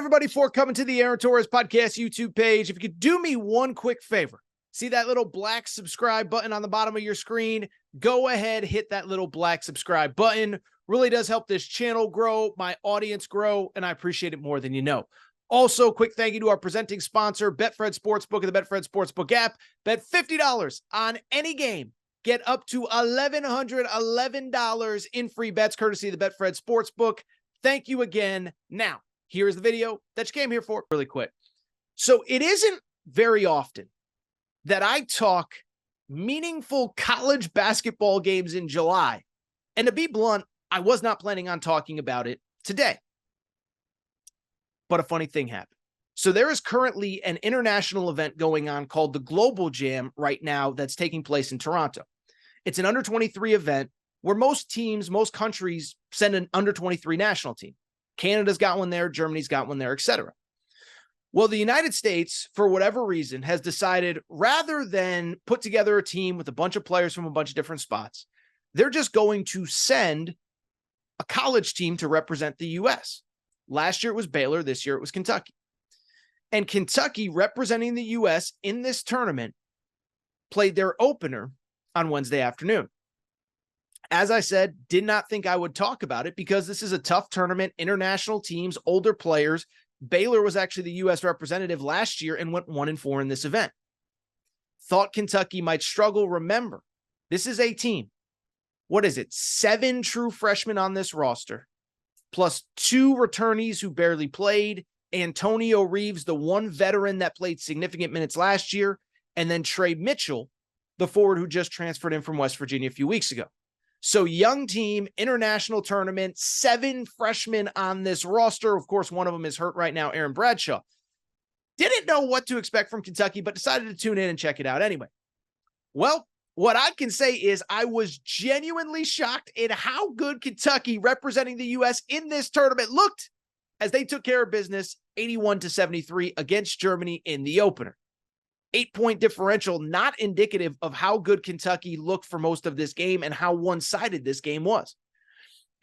everybody, for coming to the Aaron Torres Podcast YouTube page. If you could do me one quick favor, see that little black subscribe button on the bottom of your screen? Go ahead, hit that little black subscribe button. Really does help this channel grow, my audience grow, and I appreciate it more than you know. Also, quick thank you to our presenting sponsor, Betfred Sportsbook and the Betfred Sportsbook app. Bet $50 on any game. Get up to $1,111 in free bets courtesy of the Betfred Sportsbook. Thank you again. Now, here's the video that you came here for really quick. So it isn't very often that I talk meaningful college basketball games in July. And to be blunt, I was not planning on talking about it today. But a funny thing happened. So there is currently an international event going on called the Global Jam right now that's taking place in Toronto. It's an under-23 event where most teams, most countries send an under-23 national team. Canada's got one there, Germany's got one there, etc. Well, the United States, for whatever reason, has decided rather than put together a team with a bunch of players from a bunch of different spots, they're just going to send a college team to represent the U.S. Last year it was Baylor, this year it was Kentucky. And Kentucky, representing the U.S. in this tournament, played their opener on Wednesday afternoon. As I said, did not think I would talk about it because this is a tough tournament, international teams, older players. Baylor was actually the U.S. representative last year and went 1-4 in this event. Thought Kentucky might struggle. Remember, this is a team. What is it? 7 true freshmen on this roster, plus 2 returnees who barely played. Antonio Reeves, the one veteran that played significant minutes last year, and then Trey Mitchell, the forward who just transferred in from West Virginia a few weeks ago. So young team, international tournament, 7 freshmen on this roster. Of course, one of them is hurt right now, Aaron Bradshaw. Didn't know what to expect from Kentucky, but decided to tune in and check it out anyway. Well, what I can say is I was genuinely shocked at how good Kentucky, representing the U.S. in this tournament, looked as they took care of business 81-73 against Germany in the opener. 8-point differential, not indicative of how good Kentucky looked for most of this game and how one-sided this game was.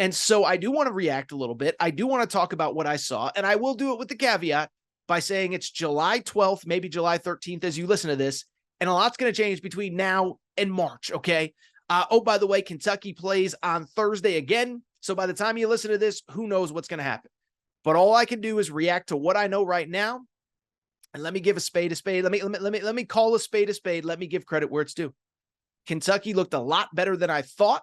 And so I do want to react a little bit. I do want to talk about what I saw, and I will do it with the caveat by saying it's July 12th, maybe July 13th as you listen to this, and a lot's going to change between now and March, okay? Oh, by the way, Kentucky plays on Thursday again, so by the time you listen to this, who knows what's going to happen. But all I can do is react to what I know right now. And let me give a spade a spade. Let me call a spade a spade. Let me give credit where it's due. Kentucky looked a lot better than I thought.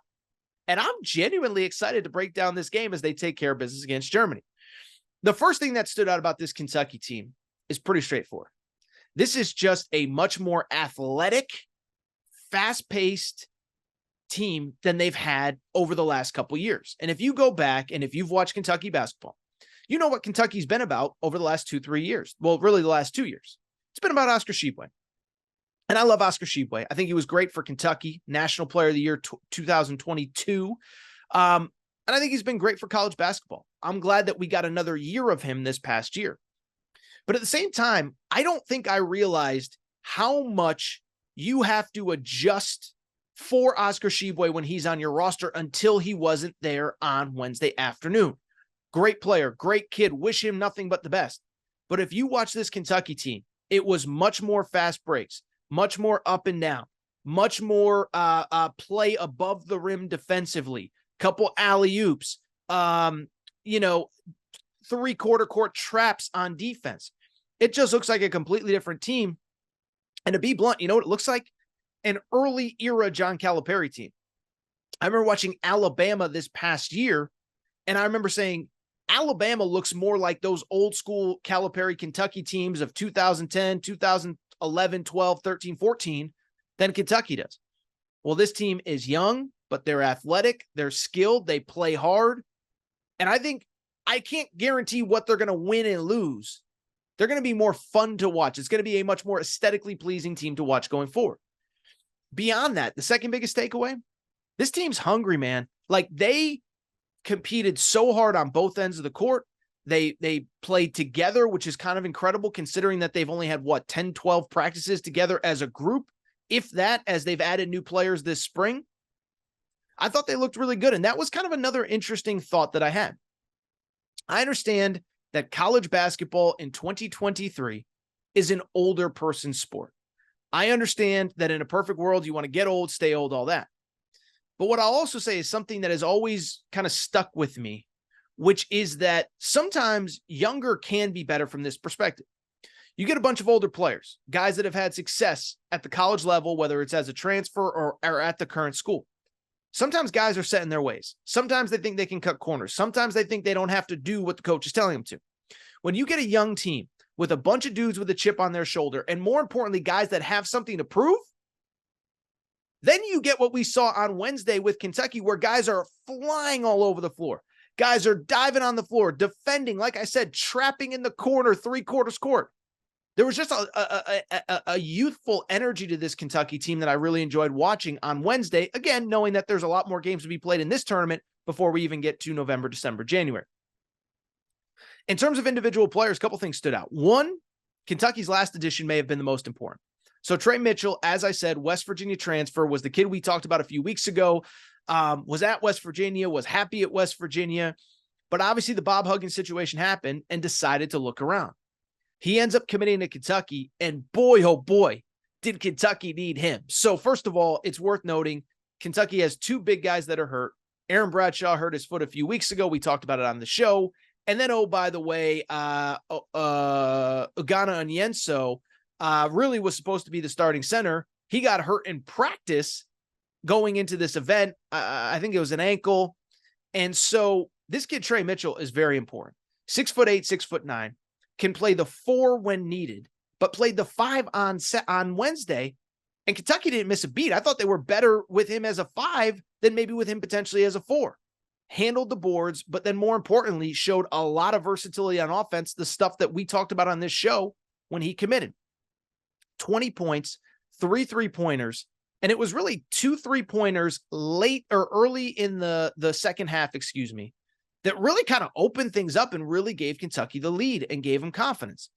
And I'm genuinely excited to break down this game as they take care of business against Germany. The first thing that stood out about this Kentucky team is pretty straightforward. This is just a much more athletic, fast-paced team than they've had over the last couple years. And if you go back and if you've watched Kentucky basketball, you know what Kentucky's been about over the last 2-3 years. Well, really the last 2 years. It's been about Oscar Tshiebwe. And I love Oscar Tshiebwe. I think he was great for Kentucky, National Player of the Year 2022. And I think he's been great for college basketball. I'm glad that we got another year of him this past year. But at the same time, I don't think I realized how much you have to adjust for Oscar Tshiebwe when he's on your roster until he wasn't there on Wednesday afternoon. Great player, great kid, wish him nothing but the best. But if you watch this Kentucky team, it was much more fast breaks, much more up and down, much more play above the rim defensively, couple alley-oops, three-quarter court traps on defense. It just looks like a completely different team. And to be blunt, you know what it looks like? An early era John Calipari team. I remember watching Alabama this past year, and I remember saying, Alabama looks more like those old school Calipari Kentucky teams of 2010, 2011, 12, 13, 14 than Kentucky does. Well, this team is young, but they're athletic, they're skilled, they play hard. And I think I can't guarantee what they're going to win and lose. They're going to be more fun to watch. It's going to be a much more aesthetically pleasing team to watch going forward. Beyond that, the second biggest takeaway, this team's hungry, man. Like they competed so hard on both ends of the court. They played together, which is kind of incredible considering that they've only had 10, 12 practices together as a group, if that, as they've added new players this spring. I thought they looked really good. And that was kind of another interesting thought that I had. I understand that college basketball in 2023 is an older person's sport. I understand that in a perfect world, you want to get old, stay old, all that. But what I'll also say is something that has always kind of stuck with me, which is that sometimes younger can be better from this perspective. You get a bunch of older players, guys that have had success at the college level, whether it's as a transfer or at the current school. Sometimes guys are set in their ways. Sometimes they think they can cut corners. Sometimes they think they don't have to do what the coach is telling them to. When you get a young team with a bunch of dudes with a chip on their shoulder, and more importantly, guys that have something to prove, then you get what we saw on Wednesday with Kentucky, where guys are flying all over the floor. Guys are diving on the floor, defending, like I said, trapping in the corner, three-quarters court. There was just a youthful energy to this Kentucky team that I really enjoyed watching on Wednesday, again, knowing that there's a lot more games to be played in this tournament before we even get to November, December, January. In terms of individual players, a couple things stood out. One, Kentucky's last edition may have been the most important. So Trey Mitchell, as I said, West Virginia transfer, was the kid we talked about a few weeks ago, was at West Virginia, was happy at West Virginia, but obviously the Bob Huggins situation happened and decided to look around. He ends up committing to Kentucky, and boy, oh boy, did Kentucky need him. So first of all, it's worth noting, Kentucky has two big guys that are hurt. Aaron Bradshaw hurt his foot a few weeks ago. We talked about it on the show. And then, oh, by the way, Ugonna Onyenso really was supposed to be the starting center. He got hurt in practice going into this event. I think it was an ankle. And so this kid, Trey Mitchell, is very important. 6'8", 6'9", can play the 4 when needed, but played the 5 on Wednesday. And Kentucky didn't miss a beat. I thought they were better with him as a 5 than maybe with him potentially as a 4. Handled the boards, but then more importantly, showed a lot of versatility on offense, the stuff that we talked about on this show when he committed. 20 points, 3 3-pointers, and it was really 2 3-pointers late or early in the second half, that really kind of opened things up and really gave Kentucky the lead and gave him confidence.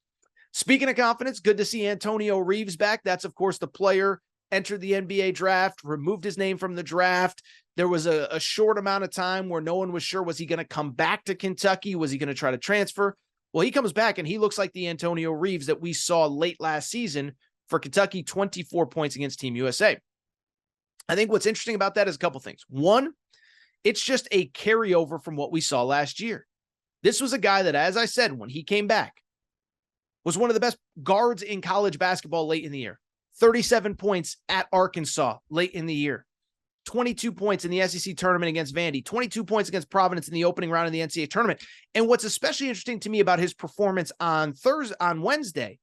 Speaking of confidence, good to see Antonio Reeves back. That's, of course, the player entered the NBA draft, removed his name from the draft. There was a short amount of time where no one was sure, was he going to come back to Kentucky? Was he going to try to transfer? Well, he comes back and he looks like the Antonio Reeves that we saw late last season for Kentucky, 24 points against Team USA. I think what's interesting about that is a couple things. One, it's just a carryover from what we saw last year. This was a guy that, as I said, when he came back, was one of the best guards in college basketball late in the year. 37 points at Arkansas late in the year. 22 points in the SEC tournament against Vandy. 22 points against Providence in the opening round of the NCAA tournament. And what's especially interesting to me about his performance on Wednesday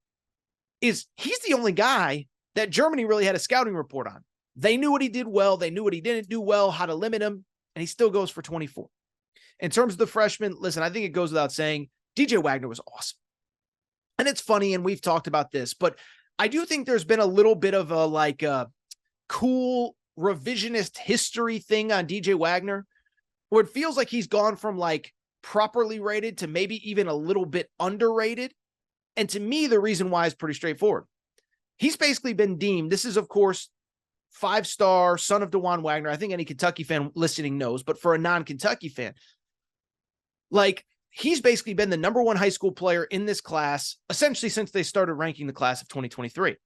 is he's the only guy that Germany really had a scouting report on. They knew what he did well. They knew what he didn't do well, how to limit him, and he still goes for 24. In terms of the freshman, listen, I think it goes without saying, DJ Wagner was awesome. And it's funny, and we've talked about this, but I do think there's been a little bit of a cool revisionist history thing on DJ Wagner, where it feels like he's gone from properly rated to maybe even a little bit underrated. And to me, the reason why is pretty straightforward. He's basically been deemed, this is, of course, 5-star son of DeJuan Wagner. I think any Kentucky fan listening knows, but for a non-Kentucky fan, he's basically been the number 1 high school player in this class, essentially since they started ranking the class of 2023.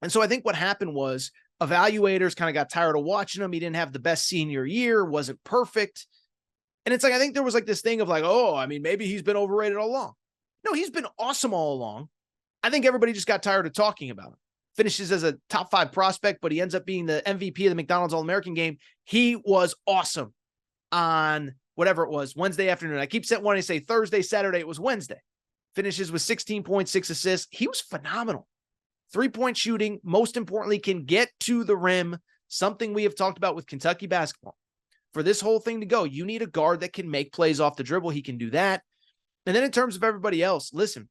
And so I think what happened was evaluators kind of got tired of watching him. He didn't have the best senior year, wasn't perfect. And it's I think there was this thing of maybe he's been overrated all along. No, he's been awesome all along. I think everybody just got tired of talking about him. Finishes as a top 5 prospect, but he ends up being the MVP of the McDonald's All-American game. He was awesome on whatever it was, Wednesday afternoon. I keep wanting to say Thursday, Saturday. It was Wednesday. Finishes with 16.6 assists. He was phenomenal. 3-point shooting, most importantly, can get to the rim, something we have talked about with Kentucky basketball. For this whole thing to go, you need a guard that can make plays off the dribble. He can do that. And then in terms of everybody else, listen,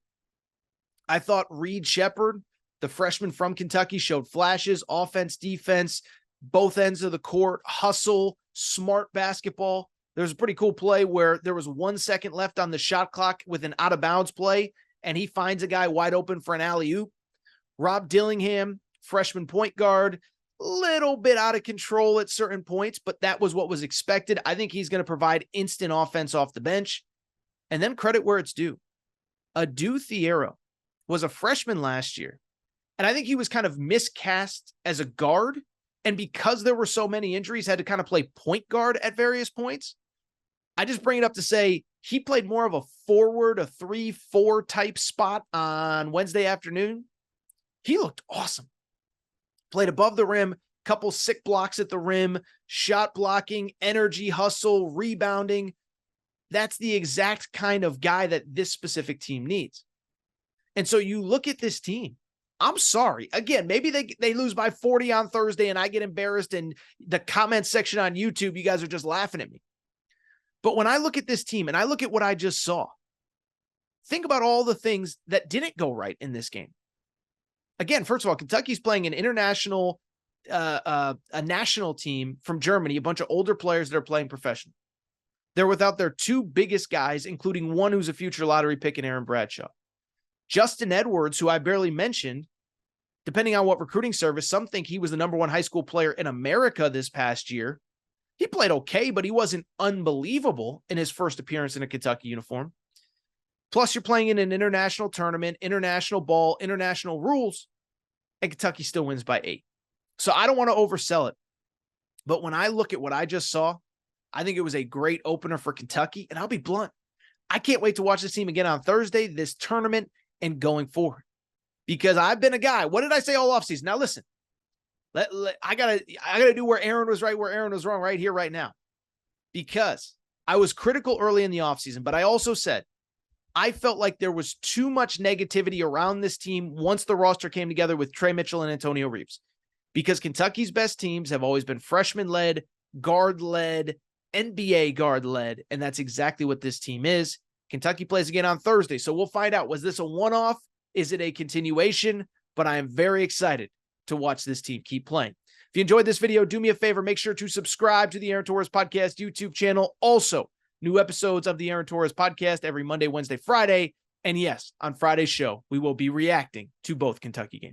I thought Reed Sheppard, the freshman from Kentucky, showed flashes, offense, defense, both ends of the court, hustle, smart basketball. There's a pretty cool play where there was 1 second left on the shot clock with an out-of-bounds play, and he finds a guy wide open for an alley-oop. Rob Dillingham, freshman point guard, little bit out of control at certain points, but that was what was expected. I think he's going to provide instant offense off the bench. And then credit where it's due. Adou Thiero was a freshman last year, and I think he was kind of miscast as a guard. And because there were so many injuries, had to kind of play point guard at various points. I just bring it up to say he played more of a forward, a 3-4 type spot on Wednesday afternoon. He looked awesome. Played above the rim, couple sick blocks at the rim, shot blocking, energy, hustle, rebounding. That's the exact kind of guy that this specific team needs. And so you look at this team. I'm sorry. Again, maybe they lose by 40 on Thursday and I get embarrassed in the comment section on YouTube. You guys are just laughing at me. But when I look at this team and I look at what I just saw, think about all the things that didn't go right in this game. Again, first of all, Kentucky's playing an international, a national team from Germany, a bunch of older players that are playing professional. They're without their two biggest guys, including one who's a future lottery pick in Aaron Bradshaw. Justin Edwards, who I barely mentioned, depending on what recruiting service, some think he was the #1 high school player in America this past year. He played okay, but he wasn't unbelievable in his first appearance in a Kentucky uniform. Plus, you're playing in an international tournament, international ball, international rules, and Kentucky still wins by 8. So I don't want to oversell it. But when I look at what I just saw, I think it was a great opener for Kentucky. And I'll be blunt. I can't wait to watch this team again on Thursday, this tournament, and going forward. Because I've been a guy. What did I say all offseason? Now listen. I gotta do where Aaron was right, where Aaron was wrong right here, right now. Because I was critical early in the offseason, but I also said I felt like there was too much negativity around this team once the roster came together with Trey Mitchell and Antonio Reeves. Because Kentucky's best teams have always been freshman-led, guard-led, NBA guard-led, and that's exactly what this team is. Kentucky plays again on Thursday, so we'll find out. Was this a one-off? Is it a continuation? But I am very excited to watch this team keep playing. If you enjoyed this video, do me a favor. Make sure to subscribe to the Aaron Torres Podcast YouTube channel. Also, new episodes of the Aaron Torres Podcast every Monday, Wednesday, Friday. And yes, on Friday's show, we will be reacting to both Kentucky games.